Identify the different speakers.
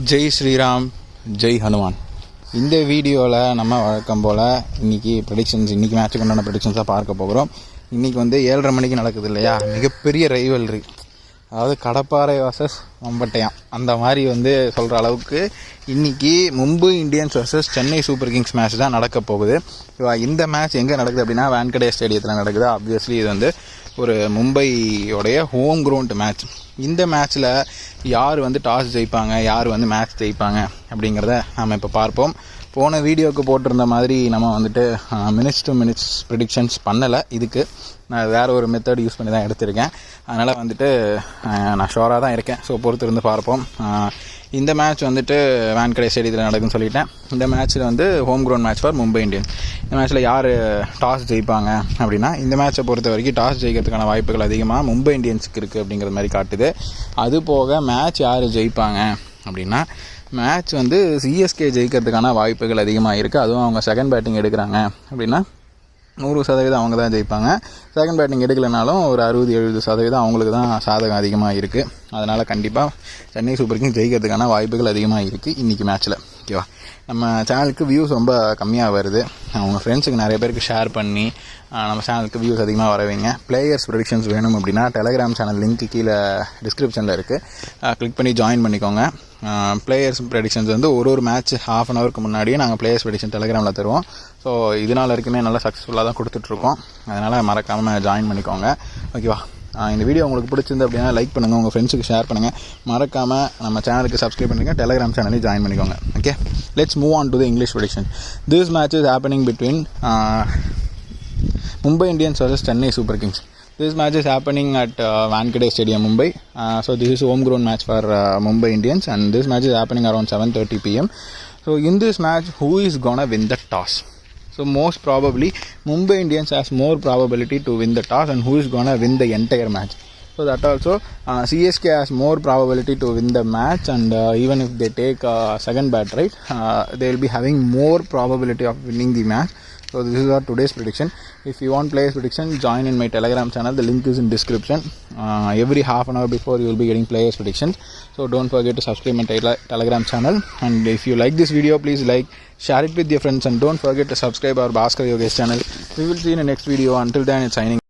Speaker 1: ஜெய் ஸ்ரீராம், ஜெய் ஹனுமான். இந்த வீடியோவில் நம்ம வழக்கம் போல் இன்றைக்கி மேட்ச்சுக்கு உண்டான ப்ரெடிக்ஷன்ஸாக பார்க்க போகிறோம். இன்றைக்கி 7:30 மணிக்கு நடக்குது இல்லையா, மிகப்பெரிய ரைவல்ரி. அதாவது கடப்பாறை வர்சஸ் மம்பட்டையான் அந்த மாதிரி சொல்கிற அளவுக்கு இன்றைக்கி Mumbai Indians versus Chennai super Kings match தான் நடக்க போகுது. இந்த மேட்ச் எங்கே நடக்குது அப்படின்னா வான்கடே ஸ்டேடியத்தில் நடக்குது. ஆப்வியஸ்லி இது ஒரு மும்பையோடைய ஹோம் கிரவுண்ட் மேட்ச். இந்த மேட்ச்சில் யார் டாஸ் ஜெயிப்பாங்க, யார் மேட்ச் ஜெயிப்பாங்க அப்படிங்கிறத நாம் இப்போ பார்ப்போம். போன வீடியோவுக்கு போட்டிருந்த மாதிரி நம்ம மினிட்ஸ் டு மினிட்ஸ் ப்ரிடிக்ஷன்ஸ் பண்ணலை. இதுக்கு நான் வேறு ஒரு மெத்தட் யூஸ் பண்ணி தான் எடுத்திருக்கேன். அதனால் நான் ஷோராக தான் இருக்கேன். ஸோ பொறுத்திருந்து பார்ப்போம். இந்த மேட்ச் வான்கடே ஸ்டேடியத்தில் நடக்குன்னு சொல்லிட்டேன். இந்த மேட்ச்சில் home ground match for Mumbai Indians. இந்த மேட்ச்சில் யார் டாஸ் ஜெயிப்பாங்க அப்படின்னா, இந்த மேட்சை பொறுத்த வரைக்கும் டாஸ் ஜெயிக்கிறதுக்கான வாய்ப்புகள் அதிகமாக மும்பை இந்தியன்ஸுக்கு இருக்குது அப்படிங்கிற மாதிரி காட்டுது. அது போக மேட்ச் யார் ஜெயிப்பாங்க அப்படின்னா, மேட்ச் சிஎஸ்கே ஜெயிக்கிறதுக்கான வாய்ப்புகள் அதிகமாக இருக்குது. அதுவும் அவங்க செகண்ட் பேட்டிங் எடுக்கிறாங்க அப்படின்னா 100% அவங்க தான் ஜெயிப்பாங்க. செகண்ட் பேட்டிங் எடுக்கலைனாலும் ஒரு 60-70% அவங்களுக்கு தான் சாதகம் அதிகமாக இருக்குது. அதனால் கண்டிப்பாக சென்னை சூப்பர் கிங்ஸ் ஜெயிக்கிறதுக்கான வாய்ப்புகள் அதிகமாக இருக்குது இன்றைக்கி மேட்ச்சில். ஓகேவா? நம்ம சேனலுக்கு வியூஸ் ரொம்ப கம்மியாக வருது. அவங்க ஃப்ரெண்ட்ஸுக்கு நிறைய பேருக்கு ஷேர் பண்ணி நம்ம சேனலுக்கு வியூஸ் அதிகமாக வரவைங்க. பிளேயர்ஸ் ப்ரெடிக்ஷன்ஸ் வேணும் அப்படின்னா டெலகிராம் சேனல் லிங்க் கீழே டிஸ்கிரிப்ஷனில் இருக்குது, கிளிக் பண்ணி ஜாயின் பண்ணிக்கோங்க. பிளேயர்ஸ் ப்ரெடிக்ஷன்ஸ் ஒரு மேட்ச் ½ அன் ஹவருக்கு முன்னாடியே நாங்கள் பிளேயர்ஸ் ப்ரெடிக்ஷன் டெலகிராமில் தருவோம். ஸோ இதனால் வரைக்குமே நல்லா சக்ஸஸ்ஃபுல்லாக தான் கொடுத்துட்ருக்கோம். அதனால் மறக்காமல் ஜாயின் பண்ணிக்கோங்க. ஓகேவா? இந்த வீடியோ உங்களுக்கு பிடிச்சிருந்து அப்படின்னா லைக் பண்ணுங்கள், உங்கள் ஃப்ரெண்ட்ஸுக்கு ஷேர் பண்ணுங்கள். மறக்காமல் நம்ம சேனலுக்கு சப்ஸ்கிரைப் பண்ணுங்கள், டெலகிராம் சேனலையும் ஜாயின் பண்ணிக்கோங்க. Okay, let's move on to the English prediction. This match is happening between Mumbai Indians versus Chennai Super Kings. This match is happening at Wankhede Stadium, Mumbai. So this is home ground match for Mumbai Indians, and this match is happening around 7:30 p.m. So in this match, who is gonna win the toss? So most probably Mumbai Indians has more probability to win the toss, and who is gonna win the entire match. So that also CSK has more probability to win the match, and even if they take second bat, right, they will be having more probability of winning the match. So this is our today's prediction. If you want players prediction, join in my Telegram channel. The link is in description. Every ½ an hour before you will be getting players predictions. So don't forget to subscribe my Telegram channel. And if you like this video, please like, share it with your friends, and don't forget to subscribe our Bhaskar Yogesh channel. We will see you in the next video. Until then, it's signing.